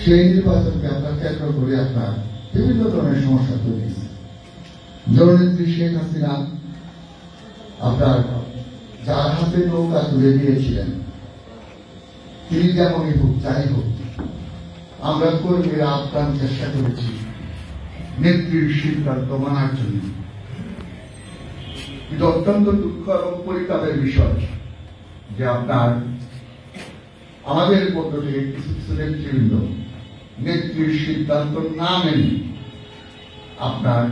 সেই নির্বাচনকে আপনার কেন্দ্র করে আপনার বিভিন্ন ধরনের সমস্যা তৈরি হয়েছে। জননেত্রী শেখ হাসিনা আপনার যার হাতে নৌকা তুলে দিয়েছিলেন, তিনি যেমনই হোক যাই হোক, আমরা কর্মীরা আপ্রাণ চেষ্টা করেছি নেত্রীর সিদ্ধান্ত মানার জন্য। কিন্তু অত্যন্ত দুঃখ এবং পরিতাপের বিষয় যে আপনার আমাদের মধ্য থেকে কিছু কিছু নেতৃবৃন্দ নেত্রীর সিদ্ধান্ত না মেনে আপনার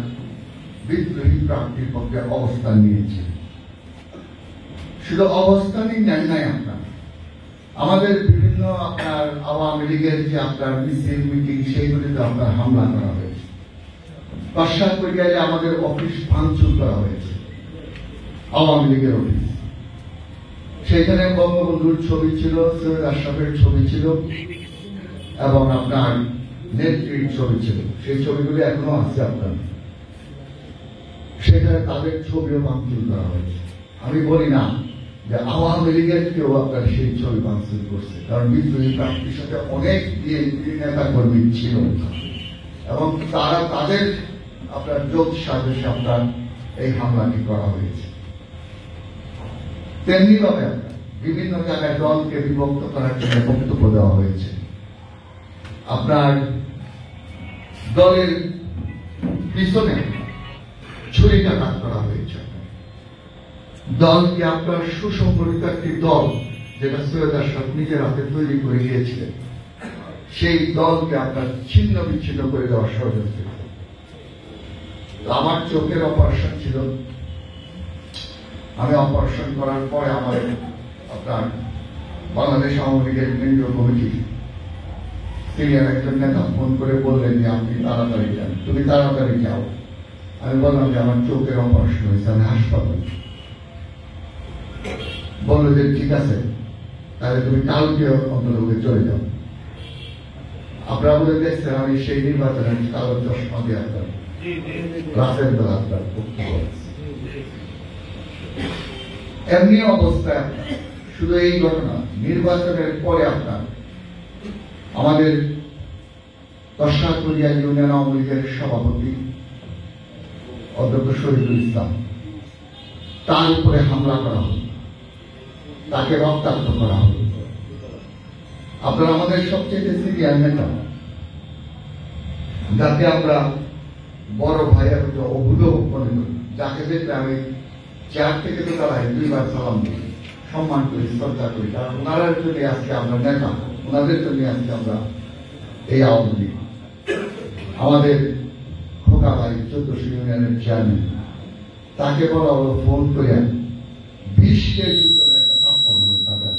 বিদ্রোহী প্রার্থীর পক্ষে অবস্থান নিয়েছে। শুধু অবস্থানই নেন নাই, আপনার আমাদের বিভিন্ন আপনার আওয়ামী লীগের যে আপনার মিছিল মিটিং সেইগুলিতে আপনার হামলা করা হয়েছে। পাশাপাশি পর্যায়ে আমাদের অফিস ভাঙচুর করা হয়েছে, আওয়ামী লীগের অফিস। সেখানে বঙ্গবন্ধুর ছবি ছিল, সৈয়দ আশরাফের ছবি ছিল এবং আপনার নেত্রীর ছবি ছিল। সেই ছবিগুলি এখনো আছে আপনার। সেখানে তাদের ছবিও ভাঙচুর করা হয়েছে। আমি বলি না যে আওয়ামী লীগের কেউ আপনার সেই ছবি ভাঙচুর করছে, কারণ বিদ্রোহী প্রার্থীর সাথে অনেক বিএনপি নেতা কর্মী ছিল এবং তারা তাদের আপনার যোগ সাজসে আপনার এই হামলাটি করা হয়েছে। তেমনি ভাবে বিভিন্ন জায়গায় দলকে বিভক্ত করার জন্য বক্তব্য দেওয়া হয়েছে। আপনার দলের পিছনে ছুরিকাঘাত করা হয়েছে। দলকে আপনার সুসংগঠিত একটি দল, যেটা সৈয়দ আশরাফ নিজের হাতে তৈরি করে গিয়েছিলেন, সেই দলকে আপনার ছিন্ন বিচ্ছিন্ন করে দেওয়ার ষড়যন্ত্র। আমার চোখের অপারেশন ছিল, আমি অপারেশন করার পরে আমার আপনার বাংলাদেশ আওয়ামী লীগের কেন্দ্রীয় কমিটি সিনিয়র একজন নেতা ফোন করে বললেন যে আপনি তাড়াতাড়ি যান, তুমি তাড়াতাড়ি যাও। আমি বললাম যে আমার চোখের অপারেশন হয়েছে, আমি হাসপাতাল। বললো যে ঠিক আছে, তাহলে তুমি কালকে অন্তর্ভুক্তে চলে যাও। আপনারা বলে দেখছেন আমি সেই নির্বাচনের কালো চশমা দিয়ে আপনার রাতের বেলা আপনার এমনি অবস্থায় শুধু এই ঘটনা নির্বাচনের পরে আপনার আমাদের দশাকুরিয়া ইউনিয়ন আওয়ামী লীগের সভাপতি অধ্যক্ষ শহীদুল ইসলাম, তার উপরে হামলা করা হল, তাকে রক্তাক্ত করা হল। আপনারা আমাদের সবচেয়ে সিনিয়র নেতা, যাকে আমরা বড় ভাইয়ের অভূতপূর্ব মনে করি, যাকে দেখলে আমি চেয়ার থেকে তো দাঁড়াই দুইবার সালাম দিই, সম্মান করি, শ্রদ্ধা করি, কারণ ওনাদের জন্য আজকে আমরা নেতা, ওনাদের জন্য আজকে আমরা এই আওয়ামী লীগ। আমাদের খোকা ভাই 1400 ইউনিয়নের চেয়ারম্যান, তাকে বলা হলো ফোন করে 20 কেজি একটা থাপ্পড় হবে টাকা।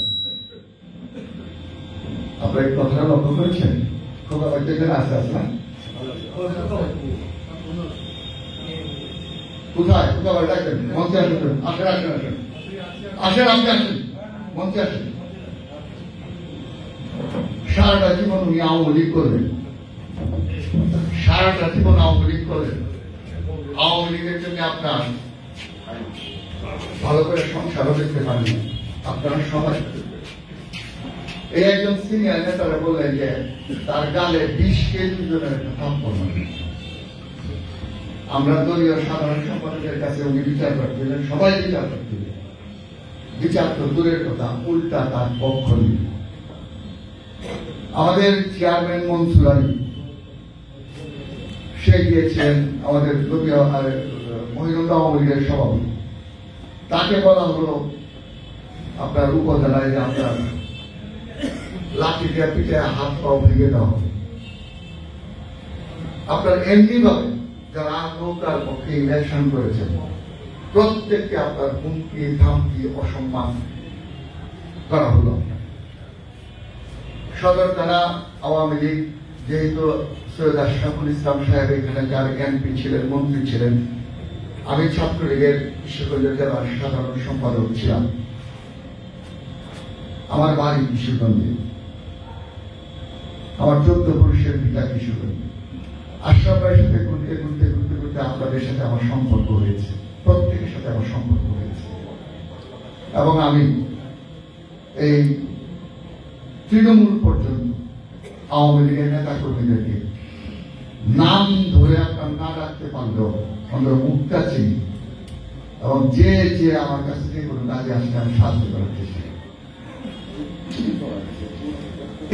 আপনারা এই কথাটা লক্ষ্য করেছেন? খোকা ভাই যেখানে আসতে আসলাম কোথায় খোকা ভাই ডাকবেন, মঞ্চে আসবেন, আসেন আসেন আসেন আসেন, আপনি আসেন, মঞ্চে আসেন। সারাটা জীবন উনি আওয়ামী লীগ করবেন, সারাটা জীবন আওয়ামী লীগ করবেন। আওয়ামী লীগের জন্য আপনার ভালো করে সংসারও দেখতে পারেন আপনারা সবাই। এই একজন সিনিয়র নেতারা বললেন যে তার গালে 20 কেজি ওজনের একটা থাপ্পড় মারবে। আমরা দলীয় সাধারণ সম্পাদকের কাছে উনি বিচার করছিলেন, সবাই বিচার করছিলেন। বিচার তো দূরের কথা, উল্টা তার পক্ষ নিয়ে আমাদের চেয়ারম্যান মনসুর আলী, সে গিয়েছেন আমাদের মহিলা আওয়ামী লীগের সভাপতি, তাকে বলা হলো আপনার উপজেলায় যে আপনার লাঠি দিয়ে পিঠে হাত পাও ভেঙে দেওয়া হবে। আপনার এমনি ভাবে যারা নৌকার পক্ষে ইলেকশন করেছেন প্রত্যেককে আপনার হুমকি ধামকি অসম্মান করা হলো। সদর থানা আওয়ামী লীগ, যেহেতু সৈয়দ আশরাফুল ইসলাম সাহেব এখানে যার এমপি ছিলেন, মন্ত্রী ছিলেন, আমি ছাত্রলীগের কিশোরগঞ্জ জেলার সাধারণ সম্পাদক ছিলাম, আমার বাড়ি কিশোরগঞ্জে, আমার 14 পুরুষের পিতা কিশোরগঞ্জে। আশরাফ ভাইয়ের সাথে ঘুরতে ঘুরতে ঘুরতে ঘুরতে আপনাদের সাথে আমার সম্পর্ক হয়েছে, প্রত্যেকের সাথে আমার সম্পর্ক হয়েছে এবং আমি এই তৃণমূল পর্যন্ত আওয়ামী লীগের নেতা কর্মীদেরকে নাম ধরে আপনার না রাখতে পারলেও আমরা মুখটা চিনি এবং যে যে আমার কাছে যে কোনো কাজে আসলে আমি সাহায্য করার চেষ্টা করি।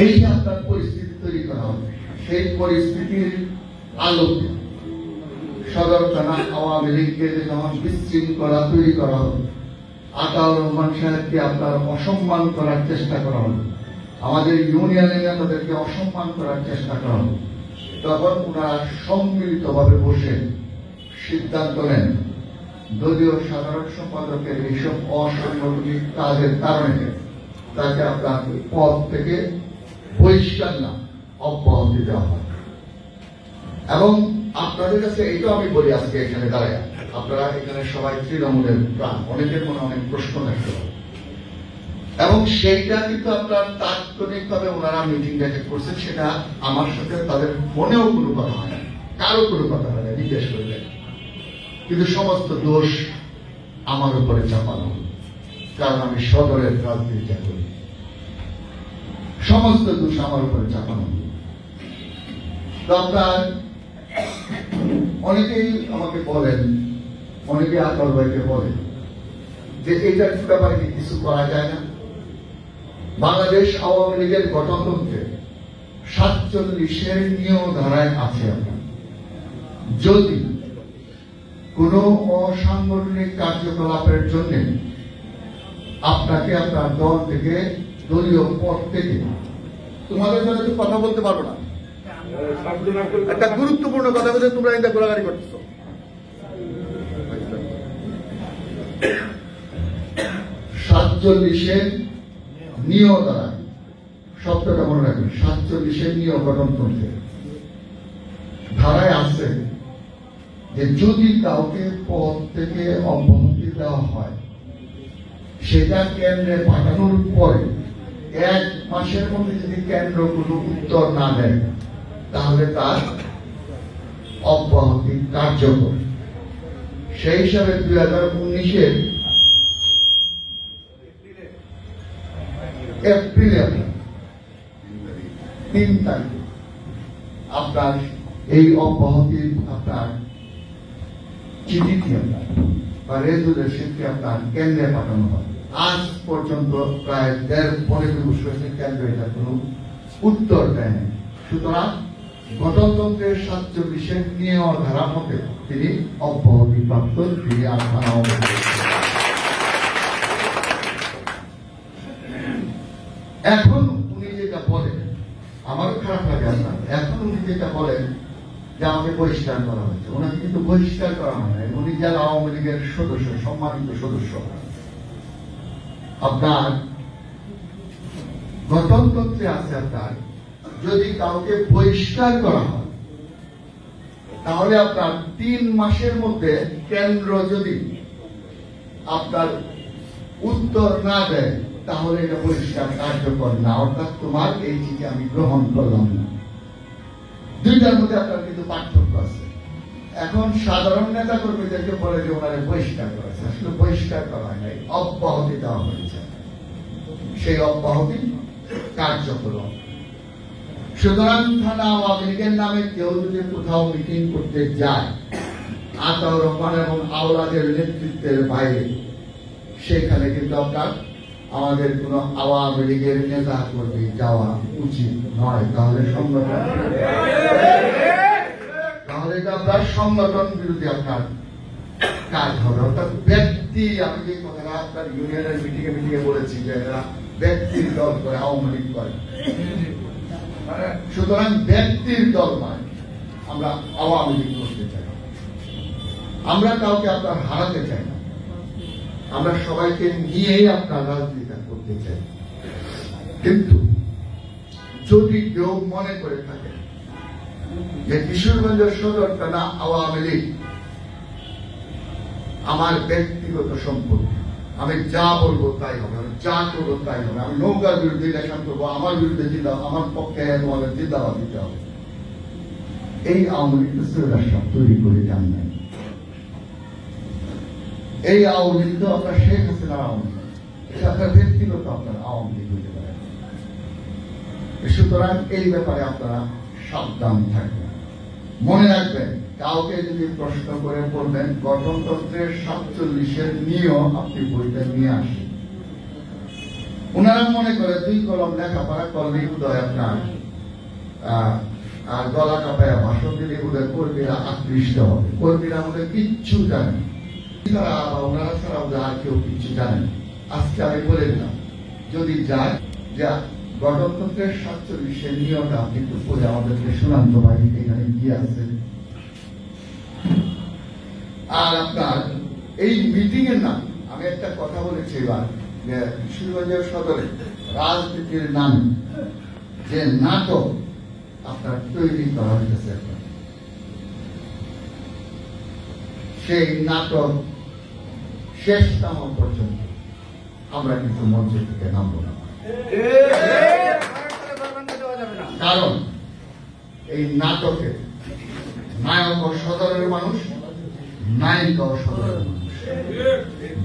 এই যে আপনার পরিস্থিতি তৈরি করা হবে, সেই পরিস্থিতির আলোকে সদর থানা আওয়ামী লীগকে যখন বিশৃঙ্খলা তৈরি করা হবে, আতাউর রহমান সাহেবকে আপনার অসম্মান করার চেষ্টা করা হবে, আমাদের ইউনিয়নের নেতাদেরকে অসম্মান করার চেষ্টা করা হবে, তখন ওনারা সম্মিলিতভাবে বসে সিদ্ধান্ত নেন দলীয় সাধারণ সম্পাদকের এইসব অসাংগঠনিক কাজের কারণে তাকে আপনার পদ থেকে বহিষ্কার না অব্যাহতি দেওয়া হয়। এবং আপনাদের কাছে এইটাও আমি বলি আজকে এখানে দাঁড়ায়, আপনারা এখানে সবাই তৃণমূলের প্রাণ, অনেকের মনে অনেক প্রশ্ন থাকতে পারে এবং সেইটা কিন্তু আপনার তাৎক্ষণিক ভাবে ওনারা মিটিং ডেকে করছেন, সেটা আমার সাথে তাদের মনেও কোনো কথা হয় না, কারো কোনো কথা হয় না, জিজ্ঞেস করবেন, কিন্তু সমস্ত দোষ আমার উপরে চাপানো, কারণ আমি সদরের রাজনীতিটা করি, সমস্ত দোষ আমার উপরে চাপানো। তো আপনার অনেকেই আমাকে বলেন, অনেকে আতর ভাইকে বলেন যে এইটার ব্যাপারে কি কিছু করা যায় না? বাংলাদেশ আওয়ামী লীগের গঠনতন্ত্রে 47-এর নিয়ম ধারায় আছে আপনার, যদি কোন অসাংগঠনিক কার্যকলাপের জন্য আপনাকে আপনার দল থেকে দলীয় পদ থেকে, তোমাদের জন্য তো কথা বলতে পারবো না, একটা গুরুত্বপূর্ণ কথা বলতে তোমরা এটা গোলাগাড়ি করতেছ। 47-এর নিয়ম দ্বারা, শব্দটা মনে রাখবেন, 47-এর নিয়ম গঠনতন্ত্রে ধারায় আছে যে যদি কাউকে পদ থেকে অব্যাহতি দেওয়া হয়, সেটা কেন্দ্রে পাঠানোর পরে 1 মাসের মধ্যে যদি কেন্দ্র কোনো উত্তর না দেয়, তাহলে তার অব্যাহতি কার্যকর। সেই হিসাবে 2019-এর এপ্রিলে 3 তারিখে আপনার এই অব্যাহতির আপনার চিঠিটি আপনার বা রেজুলেশনটি আপনার কেন্দ্রে পাঠানো হয়। আজ পর্যন্ত প্রায় 1.5 বছর হয়েছে কেন্দ্র এটা কোনো উত্তর দেয় না। সুতরাং গণতন্ত্রের 47-এর নিয়ম ধারা মতে তিনি অব্যাহতি প্রাপ্ত, তিনি আর এখন উনি যেটা বলেন, আমারও খারাপ লাগে আপনার, এখন উনি যেটা বলেন যে আমাকে বহিষ্কার করা হয়েছে, ওনাকে কিন্তু বহিষ্কার করা হয় না, উনি যারা আওয়ামী লীগের সদস্য, সম্মানিত সদস্য। আপনার গণতন্ত্রে আছে আপনার যদি কাউকে বহিষ্কার করা হয়, তাহলে আপনার 3 মাসের মধ্যে কেন্দ্র যদি আপনার উত্তর না দেয়, তাহলে এটা বহিষ্কার কার্যকর না, অর্থাৎ তোমার এই চিঠি আমি গ্রহণ করলাম না। দুইটার মধ্যে আপনার কিন্তু পার্থক্য আছে। এখন সাধারণ নেতা কর্মীদেরকে বলে যে ওনারা বহিষ্কার করেছে, আসলে বহিষ্কার করা হয় নাই, অব্যাহতি দেওয়া হয়েছে, সেই অব্যাহতি কার্যকর। সুতরাং থানা আওয়ামী লীগের নামে কেউ যদি কোথাও মিটিং করতে যায়, আতাউর রহমান এবং আওলাদের নেতৃত্বের বাইরে, সেখানে কিন্তু আপনার আমাদের কোন আওয়ামী লীগের নেতা কর্মী যাওয়া উচিত নয়, তাহলে সংগঠন, তাহলে এটা আপনার সংগঠন বিরোধী আপনার কাজ হবে। অর্থাৎ ব্যক্তি, আমি যে কথাটা আপনার ইউনিয়নের মিটিংয়ে বলেছি যে এরা ব্যক্তির দল করে, আওয়ামী লীগ করে, সুতরাং ব্যক্তির দল নয়, আমরা আওয়ামী লীগ করতে চাই, আমরা কাউকে আপনার হারাতে চাই না, আমরা সবাইকে নিয়েই আপনার রাজনীতি করতে চাই। কিন্তু যদি কেউ মনে করে থাকে যে কিশোরগঞ্জের সদর থানা আওয়ামী লীগ আমার ব্যক্তিগত সম্পত্তি, আমি যা বলবো তাই হবে, আমি যা করবো তাই হবে, আমি নৌকার বিরুদ্ধে ইলেকশন করবো, আমার বিরুদ্ধে আমার পক্ষে তোমাদের জিন্দাবাদ দিতে হবে, এই আওয়ামী লীগ রাষ্ট্র তৈরি করে যান নাই। এই আওয়ামী লীগ তো আপনার শেখ হাসিনার আওয়ামী লীগ, এটা আপনার ব্যক্তিগত আপনার আওয়ামী লীগ হতে পারে। সুতরাং এই ব্যাপারে আপনারা সাবধান থাকবেন। মনে রাখবেন, কাউকে যদি প্রশ্ন করে বলবেন গঠনতন্ত্রের 47-এর নিয়ম আপনি বইটা নিয়ে আসেন, ওনারা মনে করে 2 কলম লেখাপড়া করলে উদয় আপনার আর গলা কাপায় ভাষণ দিলে উদয় কর্মীরা আকৃষ্ট হবে। কর্মীরা আমাদের কিচ্ছু জানেন ওনারা ছাড়া ওদের আর কেউ কিচ্ছু জানেন। আজকে আমি বলে দিলাম, যদি যায় যা গঠনতন্ত্রের 47-এর নিয়মটা আপনি একটু পড়ে আমাদেরকে শোনান তো ভাই, এখানে কি আছে। আর আপনার এই মিটিং এর নাম আমি একটা কথা বলেছি এবার, যে কিশোরগঞ্জের সদরে রাজনীতির নামে যে নাটক আপনার তৈরি করা হয়েছে, সেই নাটক শেষ নাম পর্যন্ত আমরা কিন্তু মঞ্চ থেকে নামবো না। কারণ এই নাটকে নায়ক ও সদরের মানুষ, নায়িকা ও সদরের মানুষ,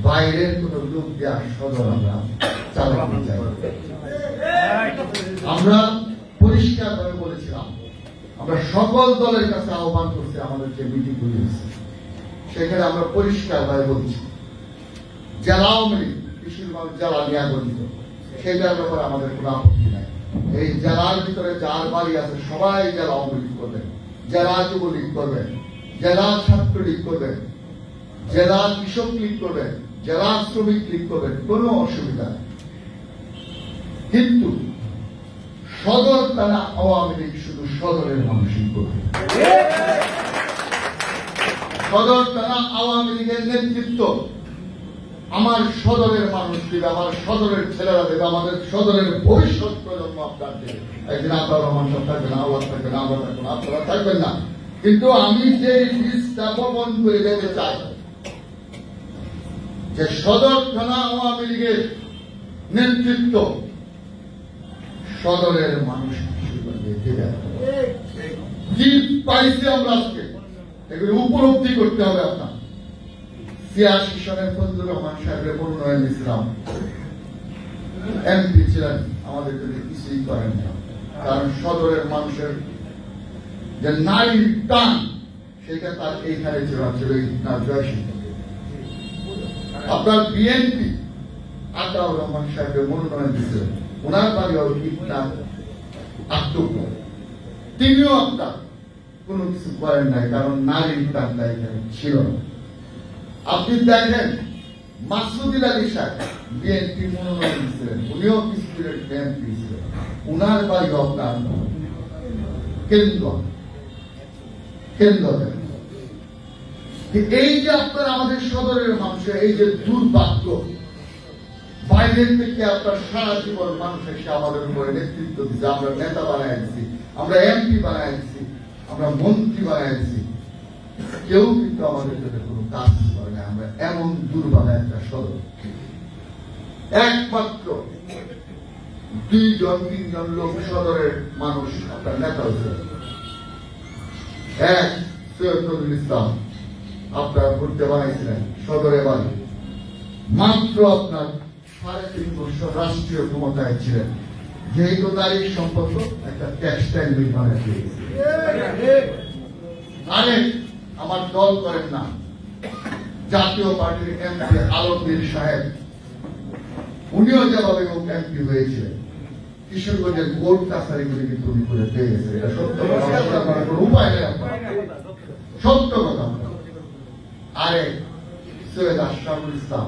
বাইরের কোন লোক দেওয়ার সদর আমরা চালাতে চাই। আমরা পরিষ্কার ভাবে বলেছিলাম, আমরা সকল দলের কাছে আহ্বান করছি, আমাদের যে মিটিং গুলি হয়েছে সেখানে আমরা পরিষ্কার ভাবে বলছি, জেলা আওয়ামী লীগ কিশোরগঞ্জ জেলা নিয়ে গঠিত, সেটার ব্যাপারে আমাদের কোন আপত্তি নাই। এই জেলার ভিতরে যার বাড়ি আছে সবাই জেলা আওয়ামী লীগ করবেন, জেলা যুবলীগ করবেন, জেলা ছাত্রলীগ করবেন, জেলা কৃষক লীগ করবেন, জেলা শ্রমিক লীগ করবেন, কোন অসুবিধা নেই। কিন্তু সদর তারা আওয়ামী লীগ শুধু সদরের মানুষই করবে। সদর তারা আওয়ামী লীগের নেতৃত্ব আমার সদরের মানুষ দেবে, আমার সদরের ছেলেরা দেবে, আমাদের সদরের ভবিষ্যৎ প্রজন্ম আপনার দেবে। একদিন আপনার রহমান সাহেব থাকবেন, আওয়াজ থাকবেন, আমরা থাকবেন, আপনারা থাকবেন না। কিন্তু আমি যে বীজটা বপন করে যেতে চাই, যে সদর থানা আওয়ামী লীগের নেতৃত্ব সদরের মানুষ কি পাইছি আমরা আজকে, এগুলি উপলব্ধি করতে হবে। আপনার ৮৬ সনের ফজলুর রহমান সাহেবের মনোনয়ন দিয়েছিলাম, এমপি ছিলেন, আমাদের যদি কিছুই করেন না, কারণ সদরের মানুষের যে নারীর টান সেটা তার এইখানে ছিল তার জয়সিংহ। আপনার বিএনপি আতাউর রহমান সাহেবের মনোনয়ন দিয়েছিলেন, ওনার বাড়িও আত্মজ্ঞ, তিনিও আপনার কোন কিছু করেন নাই, কারণ নারীর টানটা এখানে ছিল না। আপনি দেখেন মাসুদুল আলী সাহেব বিএনপি মনোনয়ন দিয়েছিলেন, উনিও পিসপুরের বিএনপি ছিলেন, উনার বাড়িও আপনার কেন্দ্র। এই যে আপনার আমাদের সদরের মানুষের এই যে দুর্ভাগ্য, বাইরের থেকে আপনার সারা জীবন মানুষ এসে আমাদের উপরে নেতৃত্ব দিচ্ছে, আমরা নেতা বানায় দিচ্ছি, আমরা এমপি বানায় দিচ্ছি, আমরা মন্ত্রী বানায় দিচ্ছি, কেউ কিন্তু আমাদের জন্য কোনো কাজ করে না। আমরা এমন দুর্ভাগা একটা সদর, একমাত্র 2-3 লোক সদরের মানুষ আপনার নেতা হয়েছে। এক সৈয়দ নজরুল ইসলাম আপনার ঘুরতে বানাইছিলেন সদরে বাড়ি, মাত্র আপনার 3.5 বছর রাষ্ট্রীয় ক্ষমতায় ছিলেন, যেহেতু নারীর সম্পর্ক একটা টেক্সটাইল মিল বানায় দিয়েছে। আরেক আমার দল করেন না, জাতীয় পার্টির এমপি আলমগীর সাহেব, উনিও যেভাবে এমপি হয়েছিলেন, কিশোরগঞ্জের কোর্ট কাছারিগুলি কিন্তু উনি করে পেয়ে গেছে। এটা সত্য কথা, কোনো উপায় নেই, সত্য কথা। আরেক সৈয়দ আশরাফুল ইসলাম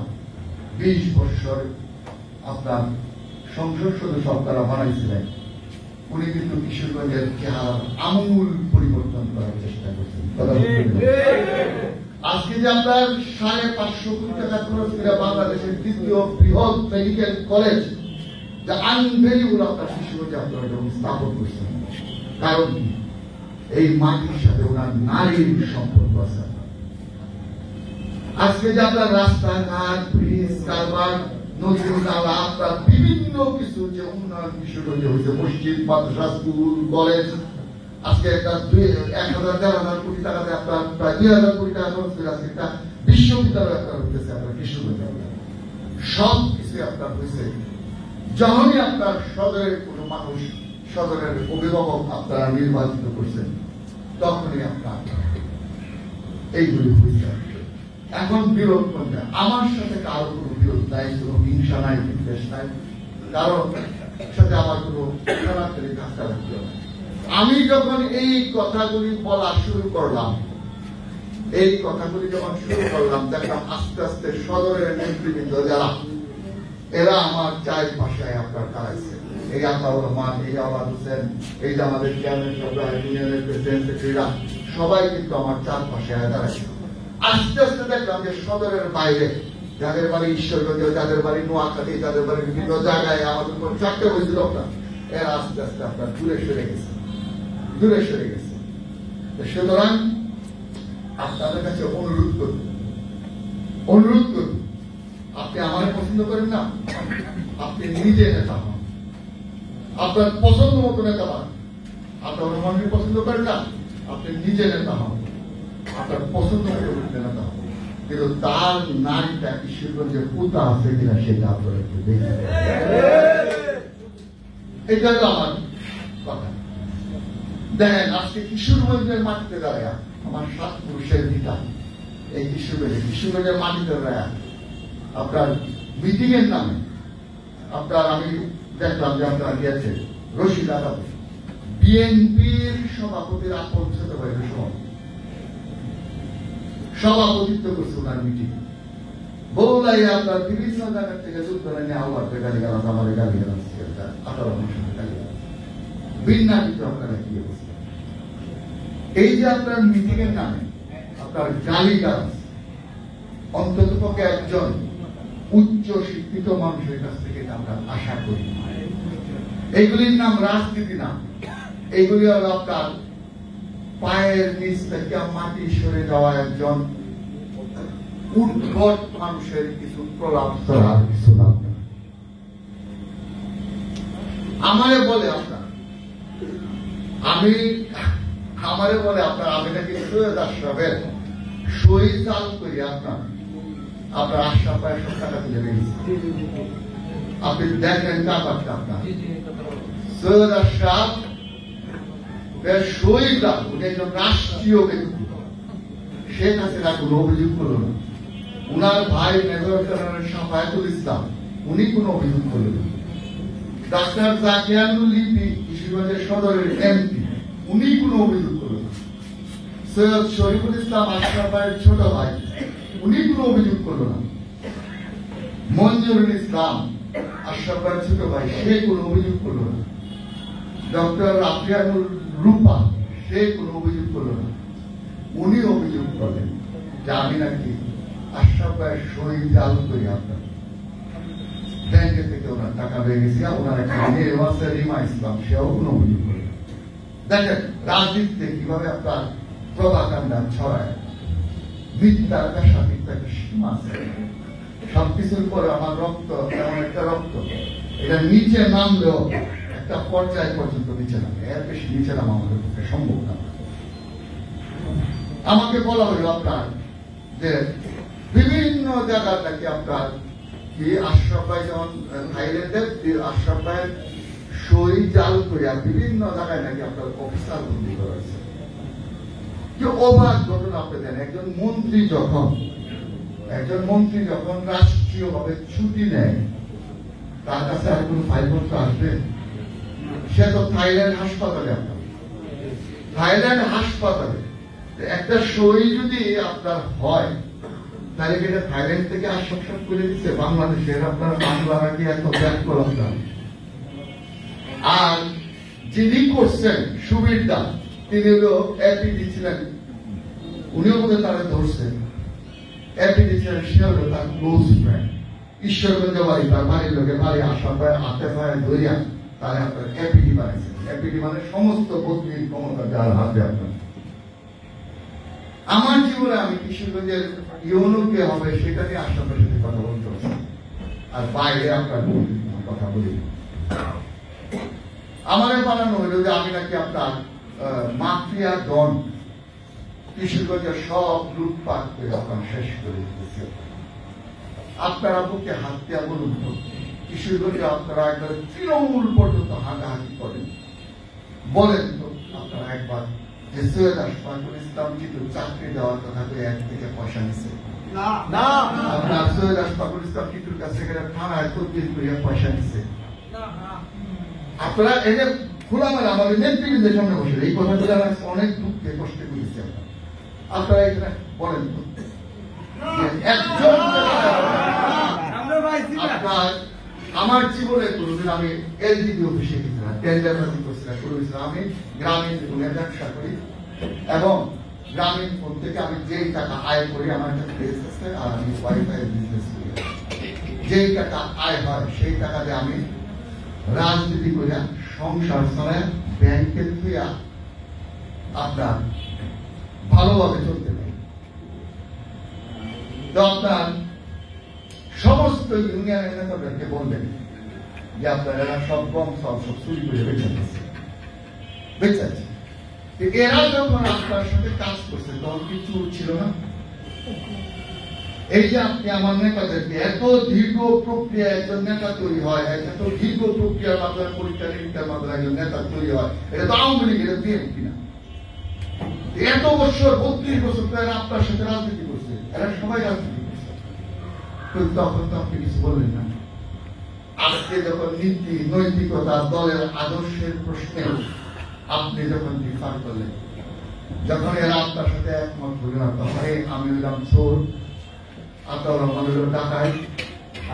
20 বছর আপনার সংসদ সদস্য আপনারা বানাইছিলেন, উনি কিন্তু কিশোরগঞ্জের চেহারা আমূল পরিবর্তন করার চেষ্টা করছেন। আজকে যে আপনার 550 কোটি টাকা খরচ করে বাংলাদেশের 2য় বৃহৎ মেডিকেল কলেজ যা আনভেরিবল আপনার কিশোরগঞ্জে আপনারা যখন স্থাপন করছেন, কারণ কি এই মাটির সাথে ওনার নারীর সম্পর্ক আছে। আজকে যে আপনার রাস্তাঘাট, ব্রিজ, কারবার, নদী নালা, আপনার বিভিন্ন কিছু যে উন্নয়ন কিশোরগঞ্জে হয়েছে, মসজিদ, মাদ্রাসা, স্কুল, কলেজ, আজকে একটা 1,000-1,500 কোটি টাকাতে আপনার প্রায় 2,000 কোটি টাকা খরচ করে আজকে একটা বিশ্ববিদ্যালয় আপনার হইতেছে আপনার কিশোরগঞ্জে। সব কিছু আপনার হয়েছে যখনই আপনার সদরের কোনো মানুষ সদরের অভিভাবক আপনারা নির্বাচিত করছেন, তখনই আপনার এইগুলি হয়েছে। এখন বিরোধ করতে আমার সাথে কারো কোনো বিরোধ নাই, কোনো হিংসা নাই, বিদ্বেষ নাই, কারোর সাথে আমার কোনো কাজটা লাগবে না। আমি যখন এই কথাগুলি বলা শুরু করলাম, দেখলাম আস্তে আস্তে সদরের নেতৃবৃন্দ যারা, এরা আমার চারপাশে আপনার দাঁড়াইছে। এই আতাউর রহমান, এই আওয়াজ হোসেন, এই যে আমাদের চেয়ারম্যান সাহেব, ইউনিয়নের প্রেসিডেন্ট সেক্রেটারিরা, সবাই কিন্তু আমার চারপাশে দাঁড়াইছে। আস্তে আস্তে দেখলাম যে সদরের বাইরে যাদের বাড়ি ঈশ্বরগঞ্জ, যাদের বাড়ি নোয়াখালী, যাদের বাড়ি বিভিন্ন জায়গায় আমাদের উপর চারটে হয়েছিল আপনার, এরা আস্তে আস্তে আপনার দূরে সরে গেছে। সুতরাং আপনাদের কাছে অনুরোধ করব, আপনি আমার পছন্দ করেন না, আপনি নিজে নেতা হন, আপনার পছন্দ মতো নেতা হন। আপনার রহমানকে পছন্দ করেন না, আপনি নিজে নেতা হন, আপনার পছন্দ মতো নেতা হন, কিন্তু তার নারীটা কিশোরগঞ্জের পুতা আছে কিনা সেটা আপনারা একটু দেখে। এটা তো আমার কথা। দেখেন আজকে কিশোরগঞ্জের মাটিতে দাঁড়ায় আমার 7 পুরুষের পিতা, এই কিশোরগঞ্জের মাটিতে দাঁড়ায় আপনার মিটিং এর নামে আপনার, আমি দেখলাম যে আপনারা গিয়েছে রশিদ আদাবে বিএনপির সভাপতির আপন ছোট ভাইয়ের সভাপতিত্ব করছে ওনার মিটিং। বৌলাই আপনার বিভিন্ন জায়গা থেকে যুদ্ধ নিয়ে আহ্বানকে গালিগালাজ, আমাদের গালিগালাজ, 18 মাসের গালিগালাজ বিনা কিছু আপনারা কি অবস্থা। এই যে আপনার মিটিং এর নামে আপনার গালিগালাজ, অন্তত পক্ষে একজন উচ্চ শিক্ষিত মানুষের কাছ থেকে আমরা আশা করি। এইগুলির নাম রাজনীতি না, এইগুলি হল আপনার পায়ের নিচ থেকে মাটি সরে যাওয়া একজন উদ্ভট মানুষের কিছু প্রলাপ ছাড়া কিছু না। আমারে বলে আপনার, আমি নাকি সৈয়দ আশরাফের সই চাল করি আপনার আশরাফ ভাইয়ের সব টাকা তুলে দিয়েছি। আপনি দেখেন ব্যাপারটা, আপনার সৈয়দ আশরাফ সই চাল, উনি একজন রাষ্ট্রীয় ব্যক্তি, শেখ হাসিনা কোনো অভিযোগ করল না। উনার ভাই মেজর জেনারেল শাফায়েতুল ইসলাম, উনি কোনো অভিযোগ করলেন না। ডাক্তার জাকিয়ানুল লিপি কিশোরগঞ্জের সদরের এমপি, উনি কোনো অভিযোগ করলেন না। সৈয়দ শরীফুল ইসলাম আশরাফ ভাইয়ের ছোট ভাই, উনি কোনো অভিযোগ করল না। মঞ্জুরুল ইসলাম আশরাফ ভাইয়ের ছোট ভাই, সে কোনো অভিযোগ করল না। ডক্টর আফরিয়ানুল রূপা, সে কোনো অভিযোগ করল না। উনি অভিযোগ করলেন যে আমি নাকি আশরাফ ভাইয়ের সই জাল করি, আপনার ব্যাংকে থেকে ওনার টাকা পেয়ে গেছি, ওনার একটা মেয়ে আছে রিমা ইসলাম, সেও কোনো অভিযোগ করলেন। দেখেন রাজনীতিতে কিভাবে আপনার প্রভাকাণ্ডা ছড়ায়, মিথ্যার পেশা, মিথ্যার সীমা আছে। সবকিছুর পরে আমার রক্ত এমন একটা রক্ত, এটা নিচে নামলেও একটা পর্যায় পর্যন্ত নিচে নামে, এর বেশি নিচে নামা আমাদের পক্ষে সম্ভব না। আমাকে বলা হইল আপনার যে বিভিন্ন জায়গা থেকে আপনার কি আশরাফ ভাই, যেমন থাইল্যান্ডের আশরাফ ভাইয়ের সই জাল করিয়া বিভিন্ন জায়গায় নাকি আপনার অফিসার বন্দী করা হয়েছে। কি অবাক ঘটনা আপনি দেন, একজন মন্ত্রী যখন রাষ্ট্রীয় ভাবে ছুটি নেয়, তার কাছে আর কোন ফাইলপত্র আসবে? সে তো থাইল্যান্ড হাসপাতালে, একটা সই যদি আপনার হয়, তাহলে এটা থাইল্যান্ড থেকে আশ্বাস করে দিচ্ছে বাংলাদেশের, আপনার বাংলারা কি এত ব্যাক করলাম। আর যিনি করছেন সুবিধা, তিনি হলো এপিডি ছিলেন, উনিও বোধহয় তারা ধরছেন। এপিডি ছিলেন, সে হলো তার ক্লোজ ফ্রেন্ড, ঈশ্বরগঞ্জ বাড়ি, তার বাড়ির লোকের বাড়ি আশা পায় হাতে পায় ধরিয়া তারা আপনার এপিডি বানাইছেন। এপিডি মানে সমস্ত বদলির ক্ষমতা যার হাতে আপনার। আমার জীবনে আমি কিশোরগঞ্জের ইউনোকে হবে সেটা নিয়ে আশরাফের সাথে কথা বলতে পারছি, আর বাইরে আপনার কথা বলি। আমাদের বানানো হইল যে আমি নাকি আপনার মাফিয়া ডন, কিশোরগঞ্জের সব লুটপাট করে আপনার শেষ করে দিতেছে। আপনারা বুকে হাত দিয়া বলুন তো, কিশোরগঞ্জে আপনারা একবার তৃণমূল পর্যন্ত হাঁটাহাঁটি করেন, বলেন তো আপনারা একবার যে সৈয়দ আশফাকুল ইসলাম টিটু চাকরি দেওয়ার কথা বলে এক থেকে পয়সা নিছে? না। আপনার সৈয়দ আশফাকুল ইসলাম টিটুর কাছ থেকে থানায় তদবির করিয়া পয়সা নিছে? আপনারা এটা খোলামেলা আমাদের নেতৃবৃন্দের সামনে বসে এই কথাগুলো অনেক দুঃখে কষ্টে বলেছি আপনারা এখানে বলেন তো একজন আপনার আমার জীবনে কোনোদিন আমি এলজিডি অফিসে গেছিলাম, টেন্ডার করেছিলাম, আমি গ্রামীণ ফোনে ব্যবসা করি এবং গ্রামীণ ফোন থেকে আমি যেই টাকা আয় করি আমার একটা প্লেস আছে আর আমি ওয়াইফাই বিজনেস করি, যেই টাকা আয় হয় সেই টাকা দিয়ে আমি রাজনীতি করে সংসার চালায় ব্যাংকের থুয়া আপনার ভালোভাবে চলতে পারি। তো আপনার সমস্ত ইউনিয়নের নেতাদেরকে বললেন যে আপনারা সব কম সব চুরি করে বেঁচেছে। এরা যখন আপনার সাথে কাজ করছে তখন কি চুর ছিল না? এই যে আপনি আমার নেতাদেরকে এত দীর্ঘ প্রক্রিয়া একজন নেতা তৈরি হয়, এত দীর্ঘ প্রক্রিয়ার মাধ্যমে পরীক্ষা নিরীক্ষার মাধ্যমে একজন নেতা তৈরি হয়, এটা তো আওয়ামী লীগ, এটা বিএনপি না। এত বছর 32 বছর তো এরা আপনার সাথে রাজনীতি করছে, এরা সবাই রাজনীতি করছে, তখন তো আপনি কিছু বললেন না। আজকে যখন নীতি নৈতিকতা দলের আদর্শের প্রশ্নে আপনি যখন ডিফার করলেন, যখন এরা আপনার সাথে একমত হল না, তখন আমি হইলাম চোর, আপনার আমাদের ডাকাই,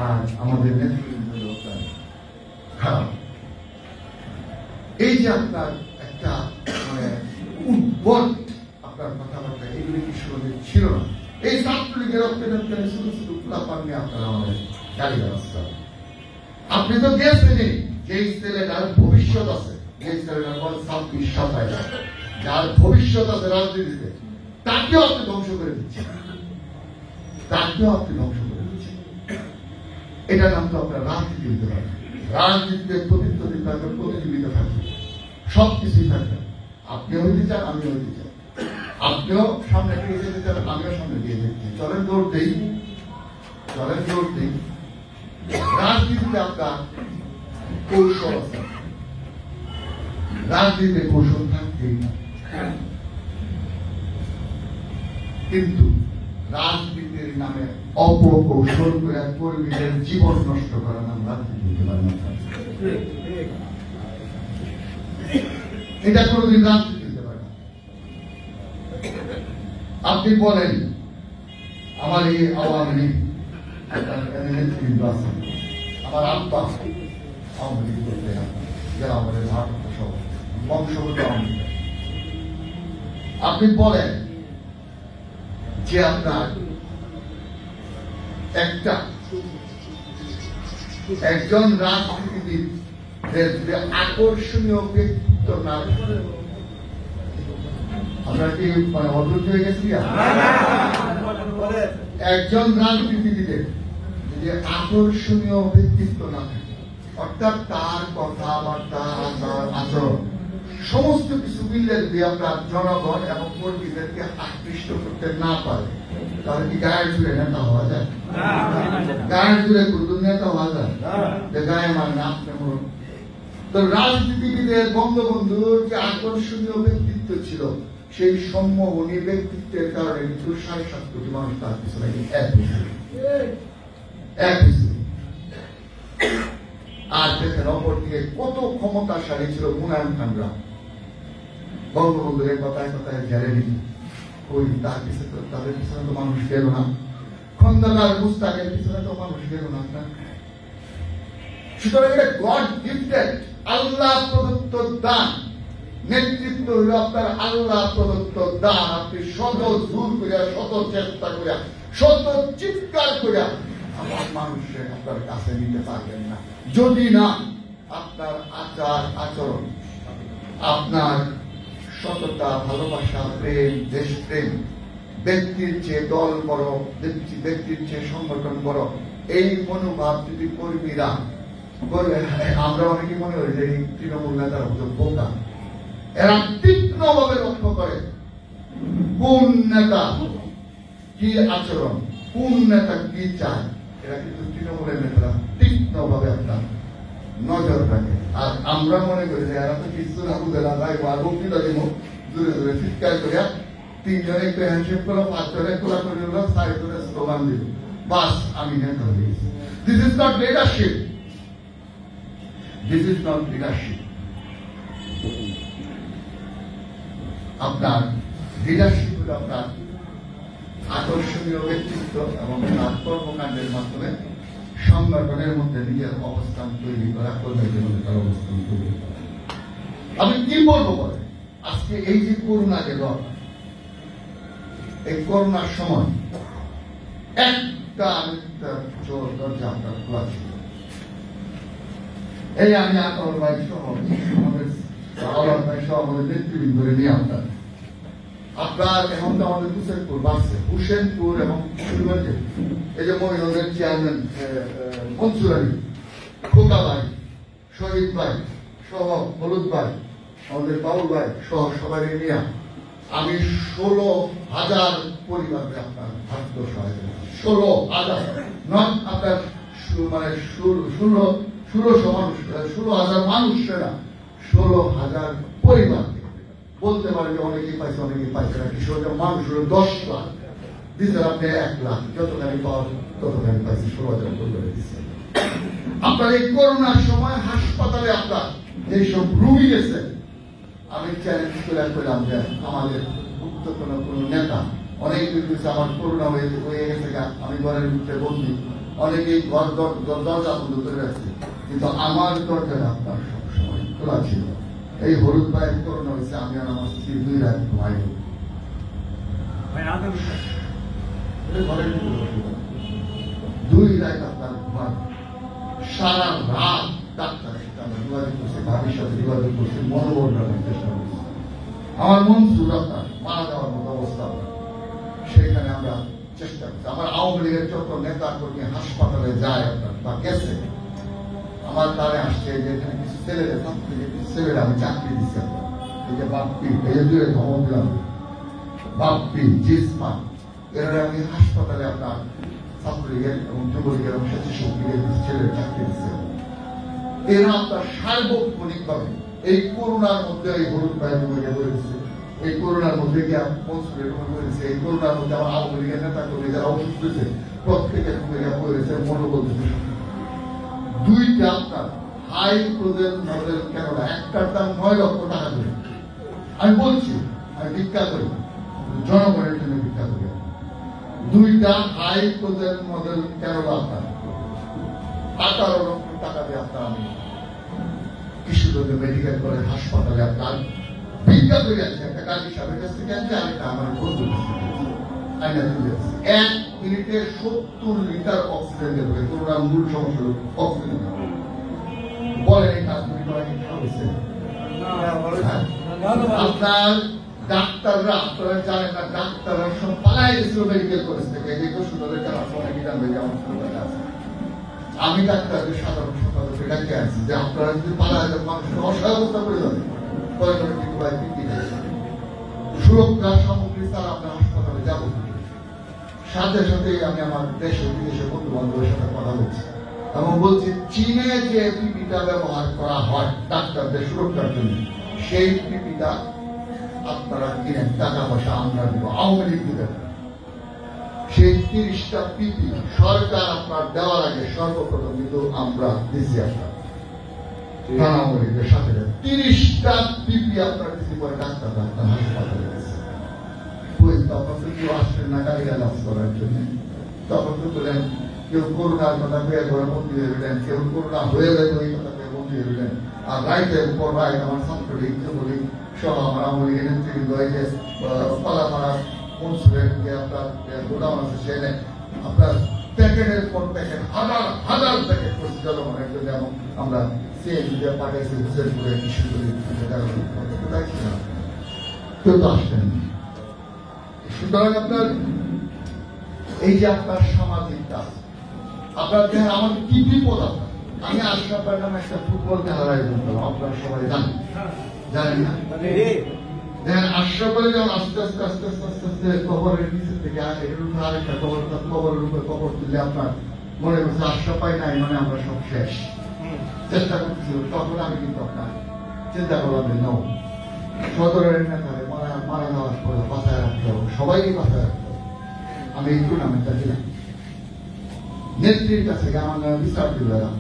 আর আমাদের নেতৃবৃন্দ খারাপ। এই যে আপনার একটা মানে উদ্ভট আপনার কথাবার্তা, এগুলি কি শুরুতে ছিল না। এই ছাত্রলীগের রক্তে শুধু শুধু খোলাপান নিয়ে আপনারা আমাদের গাড়ি ব্যবস্থা। আপনি তো দিয়েছেন যেই ছেলেটার ভবিষ্যৎ আছে, যেই ছেলেটার 26-27 যার ভবিষ্যৎ আছে রাজনীতিতে, তাকেও আপনি ধ্বংস করে দিচ্ছেন, তাকেও আপনি ধ্বংস করে দিচ্ছেন। এটার নাম তো আপনার রাজনীতি হতে পারে। রাজনীতিতে প্রতিদ্বন্দ্বী থাকবে, প্রতিযোগিতা থাকবে, সবকিছুই থাকবে। আপনিও হইতে চান, আমিও হইতে চান, আপনিও সামনে এগিয়ে যেতে চান, আমিও সামনে এগিয়ে যেতে চাই। চলেন দৌড় দেই, চলেন দৌড় দেই। রাজনীতিতে আপনার কৌশল আছে, রাজনীতিতে কৌশল থাকতেই না, কিন্তু রাজনীতির নামে অপকৌশল করে কর্মীদের জীবন নষ্ট করার নাম রাজনীতি হতে পারে না। এটা কোনদিন রাজনীতি হতে পারে না। আপনি বলেন আমার এই আওয়ামী লীগ নেতৃত্ব আছে, আমার আব্বা আওয়ামী লীগ করতে যারা আমাদের ভারত সহ বংশগত আওয়ামী লীগ। আপনি বলেন যে আপনার একজন রাজনীতিবিদের যে আকর্ষণীয় ব্যক্তিত্ব না, আপনার কি মানে অদ্ভুত হয়ে গেছি? একজন রাজনীতিবিদের যে আকর্ষণীয় ব্যক্তিত্ব না থাকে, অর্থাৎ তার কথাবার্তা, তার আচরণ সমস্ত কিছু মিললে যদি আপনার জনগণ এবং কর্মীদেরকে আকৃষ্ট করতে না পারে, তাহলে কি গায়ের জুড়ে নেতা হওয়া যায়? গায়ের জুড়ে কোন নেতা হওয়া যায়? গায়ে মানে আপনি তো রাজনীতিবিদের বঙ্গবন্ধুর যে আকর্ষণীয় ব্যক্তিত্ব ছিল, সেই সম্মোহনী ব্যক্তিত্বের কারণে কিন্তু 7.5 কোটি মানুষ তার পিছনে এক আর দেখেন অপরদিকে কত ক্ষমতাশালী ছিল মুনায়ম খানরা। বঙ্গবন্ধুর কথায় কথায় জেলে নিত, ওই তার পিছনে তো তাদের পিছনে তো মানুষ গেল না, খন্দকার মুস্তাকের পিছনে তো মানুষ গেল না। সুতরাং এটা গড গিফটেড, আল্লাহ প্রদত্ত দান। নেতৃত্ব হইল আপনার আল্লাহ প্রদত্ত দান। আপনি শত জোর করিয়া, শত চেষ্টা করিয়া, শত চিৎকার করিয়া আমার মানুষের আপনার কাছে নিতে পারবেন না, যদি না আপনার আচার আচরণ, আপনার সততা, ভালোবাসা, প্রেম, দেশপ্রেম, ব্যক্তির চেয়ে দল বড়, ব্যক্তির চেয়ে সংগঠন বড়, এই মনোভাব যদি কর্মীরা, আমরা অনেকে মনে করি যে এই তৃণমূল নেতারা হতো বোকা, এরা তীক্ষ্ণভাবে লক্ষ্য করে কোন নেতা কি আচরণ, কোন নেতা কি চায়। এরা কিন্তু তৃণমূলের নেতারা তীক্ষ্ণভাবে আপনার নজর রাখে। আর আমরা মনে করি যে এরা তো কিছু না বুঝে না ভাই আর বক্তৃতা দিব দূরে দূরে চিৎকার করিয়া 3 জনে একটু হ্যান্ডশেক করো, 5 জনে কোলাকুলি হলো, 4 জনে স্লোগান দিল, বাস আমি নেতা হয়ে গেছি। This is not leadership, this is not leadership. আপনার লিডারশিপ হল আপনার আকর্ষণীয় ব্যক্তিত্ব এবং তার কর্মকাণ্ডের মাধ্যমে সংগঠনের মধ্যে নিজের অবস্থান তৈরি করা, কর্মীদের মধ্যে তার অবস্থান তৈরি করা। আমি কি বলবো বলে আজকে এই যে করোনা গেল, এই করোনার সময় একটা দরজা আপনার খোলা ছিল। এই আমি আকর ভাই সহ আমাদের ভাই সহ আমাদের নেতৃবৃন্দরে নিয়ে আপনার এখন তো আমাদের হুসেনপুর বাড়ছে, হুসেনপুর এবং কিশোরগঞ্জে এই যে মহিলাদের চেয়ারম্যান মনসুর আলী, খোকা ভাই, শহীদ ভাই সহ হলুদ ভাই, আমাদের বাউল ভাই সহ সবাই নিয়ে আমি 16,000 পরিবারকে আপনার খাদ্য সহায়তা, 16,000 নট আপনার মানে 1600 মানুষ, 16,000 মানুষেরা 16,000 পরিবার বলতে পারে যে অনেকেই পাইছে অনেকেই পাইছে না। কিশোরগঞ্জের মানুষ হলো 10 লাখ, দিতে আপনি 1 লাখ, যতখানি পাওয়ার ততখানি পাইছে, 16,000 পরিবারে দিচ্ছে। আপনার এই করোনার সময় হাসপাতালে আপনার যেসব রুগী গেছে, আমি চ্যালেঞ্জ করে করলাম যে আমাদের গুরুত্বপূর্ণ কোন নেতা অনেক কিছু আমার করোনা হয়ে গেছে, আমি ঘরের ভিতরে বন্দি, অনেকেই ঘর দরজা বন্ধ করে রাখছে, কিন্তু আমার দরজাটা আপনার সবসময় খোলা ছিল। এই হলুদ ভাইয়ের করোনা হয়েছে, আমি আর আমার স্ত্রী 2 রাত ঘুমাই, ঘরের ভিতরে 2 রাত আপনার ঘুমান, সারা রাত ডাক্তারের সাথে আমরা যোগাযোগ করছি, ভাবির সাথে যোগাযোগ করছি, মনোবল রাখার চেষ্টা করছি। আমার মন সুরক্ষা মারা যাওয়ার মতো অবস্থা, সেইখানে আমরা চেষ্টা করছি। আমার আওয়ামী লীগের যত নেতা কর্মী হাসপাতালে যায় আপনার বা গেছে, আমার দ্বারে আসছে যে এখানে কিছু ছেলেদের থাকতে, কিছু ছেলেরা আমি চাকরি দিচ্ছি আপনার, এই যে বাপ্পি, এই যে 2 ধমক দিলাম, বাপ্পি, জিসমা, এরা আমি হাসপাতালে আপনার ছাত্রলীগের এবং যুবলীগের এবং স্বেচ্ছাসেবীদের ছেলের চাকরি দিচ্ছে। এরা আপনার সার্বক্ষণিক ভাবে এই করোনার মধ্যে এই হলুদ ভাইয়ের ভূমিকা করেছে, এই করোনার মধ্যে গিয়ে মনসুরের ভূমিকা করেছে, এই করোনার মধ্যে আমার আওয়ামী লীগের নেতা কর্মী যারা অসুস্থ হয়েছে প্রত্যেকের ভূমিকা করেছে। মনোবল 2টা আপনার হাই প্রোজেন মডেল ক্যানোলা, একটার দাম 9 লক্ষ টাকা করে। আমি বলছি আমি ভিক্ষা করি, জনগণের জন্য ভিক্ষা করি। 2টা হাই প্রোজেন মডেল ক্যানোলা আপনার 18 লক্ষ টাকা দিয়ে আপনার আমি কিশোরগঞ্জ মেডিকেল কলেজ হাসপাতালে আপনার ভিক্ষা করে আছে। একটা গাড়ি সাহেবের কাছ থেকে আনছে, আরেকটা আমার বন্ধুর কাছ থেকে আইনা তুলে আছে। 1 মিনিটে 70 লিটার অক্সিজেন দেবে। করোনার মূল সমস্যা হল অক্সিজেন। বলেন এই কাজগুলি করা কি হয়েছে? আপনার ডাক্তাররা, আপনারা জানেন না, ডাক্তাররা সব পালাই গেছিল মেডিকেল কলেজ থেকে। এই যে সুন্দরের কাছে অনেকে জানবে যে আমার সুন্দর আছে। আমি ডাক্তারদের সাধারণ সম্পাদক ডাকে আছি যে আপনারা যদি পালা যায় মানুষের অসহায়তা করে যাবে, সুরক্ষা সামগ্রী ছাড়া আপনার হাসপাতালে যাব। সাথে সাথে আমি আমার দেশে বিদেশে বন্ধু বান্ধবের সাথে কথা বলছি এবং বলছি চীনে যে পিপিটা ব্যবহার করা হয় ডাক্তারদের সুরক্ষার জন্য, সেই পিপিটা আপনারা কিনেন, টাকা পয়সা আমরা দিব, আওয়ামী লীগ দিবেন। সেই 30টা পিপি সরকার আপনার দেওয়ার আগে সর্বপ্রথম কিন্তু আমরা দিচ্ছি আপনার আওয়ামী লীগের সাথে 30টা পিপি আপনার দিচ্ছি, পরে ডাক্তাররা আপনার হাসপাতালে গেছে। তখন তো কেউ আসছেন না গালিগালাজ করার জন্য, তখন তো বলেন কেউ করোনার কথা পেয়ে ঘরে বন্দী হয়ে গেলেন, কেউ করোনা হয়ে গেলে ওই কথা পেয়ে বন্দী হয়ে গেলেন। আর রাইতের পর রাইট আমার ছাত্রলীগ যুবলীগ সহ আমার আওয়ামী লীগের নেতৃবৃন্দ পালামারা মনসুরের যে আপনার গোদাম আছে, সেখানে আপনার প্যাকেটের পর প্যাকেট, হাজার হাজার প্যাকেট করছি জনগণের জন্য, এবং আমরা সিএনজি পাঠাইছি হুসেনপুরে, কিশোরগঞ্জে, কেউ তো আসছেন। সুতরাং আপনার এই যে আপনার সামাজিক কাজ, আপনার দেখেন আমার কি বিপদ। আপনার আমি আশরাফ নামে একটা ফুটবল খেলার আয়োজন করলাম, আপনারা সবাই জানেন, জানেন না? দেখেন আশরাফ আলী যখন আস্তে আস্তে আস্তে আস্তে আস্তে আস্তে কবরের নিচে থেকে আরেকটা কবরের উপরে কবর তুললে আপনার মনে করছে আশরাফ পাই নাই মানে আমরা সব শেষ। চেষ্টা করতেছিল, তখন আমি কিন্তু আপনার চিন্তা করলাম যে ন সদরের নেতারে মারা যাওয়ার পরে বাঁচায় রাখতে হবে, সবাইকে বাঁচায় রাখতে হবে। আমি এই টুর্নামেন্টটা ছিলাম, নেত্রীর কাছে আমার বিচার দিলাম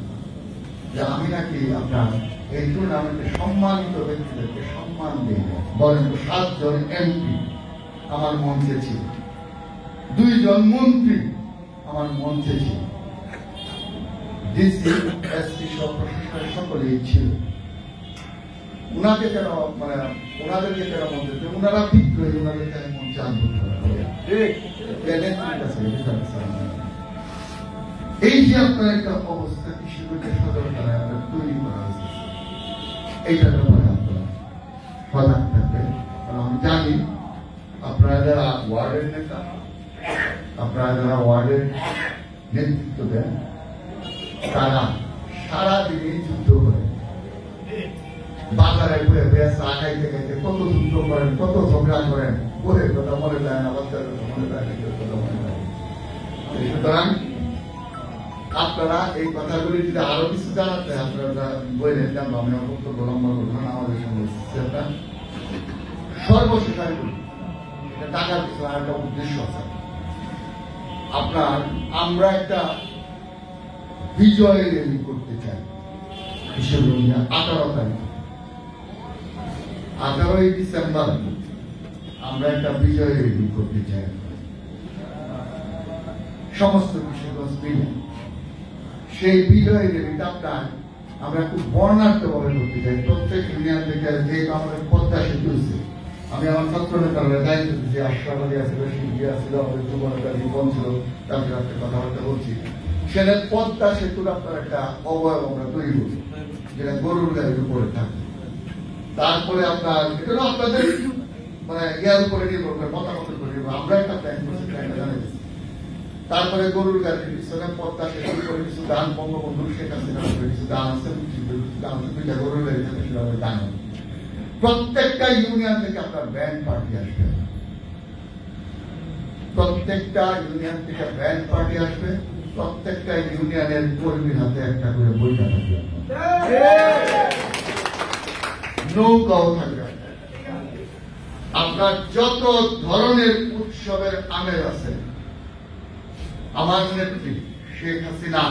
যে আমি নাকি আপনার এই টুর্নামেন্টে সম্মানিত ব্যক্তিদেরকে সম্মান দিই, বলেন 7 জন এমপি আমার মঞ্চে ছিল, 2 জন মন্ত্রী আমার মঞ্চে ছিল, ডিসি এসপি সব প্রশাসনের সকলেই ছিল। উনাকে কেন মানে ওনাদেরকে কেন মঞ্চে, ওনারা বিদ্রোহী, ওনাদেরকে আমি মঞ্চে আনবো। এই যে আপনার একটা অবস্থা কৃষিকে সদর দ্বারা তৈরি করা হয়েছে, এইটার ব্যাপারে আপনারা সজাগ থাকবেন। কারণ আমি জানি আপনারা যারা ওয়ার্ডের নেতা, আপনারা যারা ওয়ার্ডের নেতৃত্ব দেন, তারা সারাদিনই যুদ্ধ করেন, বাজারে ঘুরে ঘুরে চা খাইতে খাইতে কত যুদ্ধ করেন, কত ঝগড়া করেন, বইয়ের কথা মনে যায় না, বাচ্চার কথা মনে যায়, নিজের কথা মনে যায়। সুতরাং আপনারা এই কথাগুলি যদি আরো কিছু জানাতে আপনারা বললেন, জানবো আমি আমার বক্তব্য লম্বা করবো না, আমাদের সঙ্গে সর্বশেষ আমি বলি, এটা টাকার কিছু আর একটা উদ্দেশ্য আছে আপনার। আমরা একটা বিজয় র্যালি করতে চাই 18 তারিখ, 18ই ডিসেম্বর আমরা একটা বিজয় র্যালি করতে চাই, সমস্ত কিশোরগঞ্জ মিলে। সেই বিজয় র্যালিটা আপনার আমরা খুব বর্ণাঢ্য ভাবে করতে চাই। প্রত্যেক ইউনিয়ন থেকে, যেহেতু আমাদের পদ্মা সেতু হচ্ছে, আমি আমার ছাত্র নেতারা দায়িত্ব দিচ্ছি, আশরাফ আলী আসছিল, শিল্পী আসছিল, আমাদের যুব নেতা জীবন ছিল, তাদের একটা কথাবার্তা বলছি। সেটা পদ্মা সেতুর আপনার একটা অবয়ব আমরা তৈরি করি, যেটা গরুর গাড়ির উপরে থাকে। তারপরে আপনার এটা আপনাদের মানে ইয়ার উপরে নির্ভর করে, মতামতের উপরে নির্ভর, আমরা একটা প্ল্যান করছি, প্ল্যানটা জানাই দিচ্ছি। তারপরে গরুর গাড়ির পিছনে পদ্মা সেতুর করে কিছু গান, বঙ্গবন্ধু শেখ হাসিনা কিছু গান আছে, দুইটা গরুর গাড়ি থাকে, সেটা গান। প্রত্যেকটা ইউনিয়ন থেকে আপনার ব্যান্ড পার্টি আসবে, প্রত্যেকটা ইউনিয়ন থেকে ব্যান্ড পার্টি আসবে, প্রত্যেকটা ইউনিয়নের কর্মীর হাতে একটা করে বইটা থাকবে, নৌকাও থাকবে। আপনার যত ধরনের উৎসবের আমেজ আছে, আমার নেত্রী শেখ হাসিনা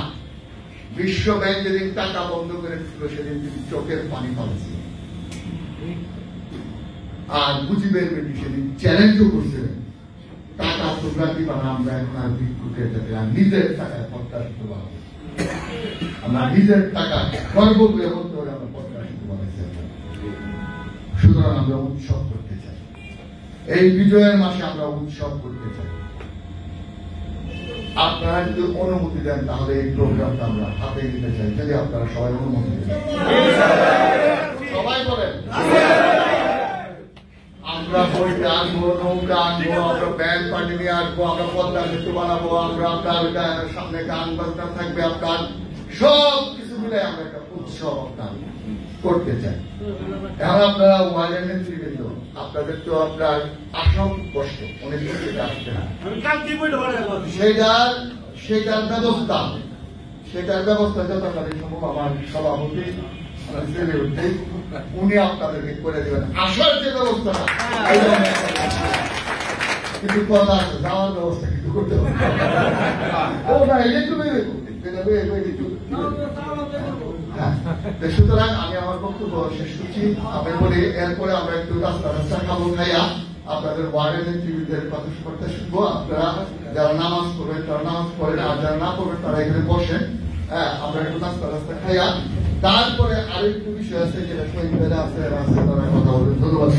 বিশ্ব ব্যাংক যেদিন টাকা বন্ধ করেছিল, সেদিন তিনি চোখের পানি ফেলেছিল, আর মুজিবের বেটি সেদিন চ্যালেঞ্জও করছিলেন, টাকা তোমরা দিবা না, আমরা এখন আর বিদ্যুৎ নিজের টাকায় প্রত্যাশিত বানাবো, আমরা নিজের টাকা গর্ব করে বলতে হলে আমরা প্রত্যাশিত বানাইছি। সুতরাং আমরা উৎসব করতে চাই, এই বিজয়ের মাসে আমরা উৎসব করতে চাই। আপনারা যদি অনুমতি দেন তাহলে এই প্রোগ্রামটা আমরা হাতে নিতে চাই, যদি আপনারা সবাই অনুমতি দেন। সবাই বলেন আমরা বইটা আনবো, নৌকা আনবো, আমরা ব্যান্ড পার্টি নিয়ে আসবো, আমরা পদ্মা সেতু বানাবো, আমরা আপনার সামনে গান বাজনা থাকবে, আপনার সব কিছু মিলে আমরা একটা উৎসব আপনার করতে চাই। এখন আপনারা ওয়ার্ডের নেতৃবৃন্দ, আপনাদের তো আপনার আসন কষ্ট, অনেক কিছু আসবে না, সেটার ব্যবস্থা যতখানি সম্ভব আমার সভাপতি উনি আপনাদেরকে করে দেবেন। আসার যে ব্যবস্থাটা, কিন্তু কথা আছে, যাওয়ার ব্যবস্থা কিন্তু করতে হবে। সুতরাং আমি আমার বক্তব্য শেষ করছি। আমি বলি এরপরে আমরা একটু রাস্তা খাবো, খাইয়া আপনাদের ওয়ার্ডের নেতৃবৃন্দের কথা শুনবো। আপনারা যারা নামাজ পড়বেন তারা নামাজ পড়েন, আর যারা না পড়বেন তারা এখানে বসেন। হ্যাঁ, আমরা একটু রাস্তা খাইয়া তারপরে আরেকটু বিষয় আছে, যেটা শহীদ আছে, তারা কথা বলবেন। ধন্যবাদ।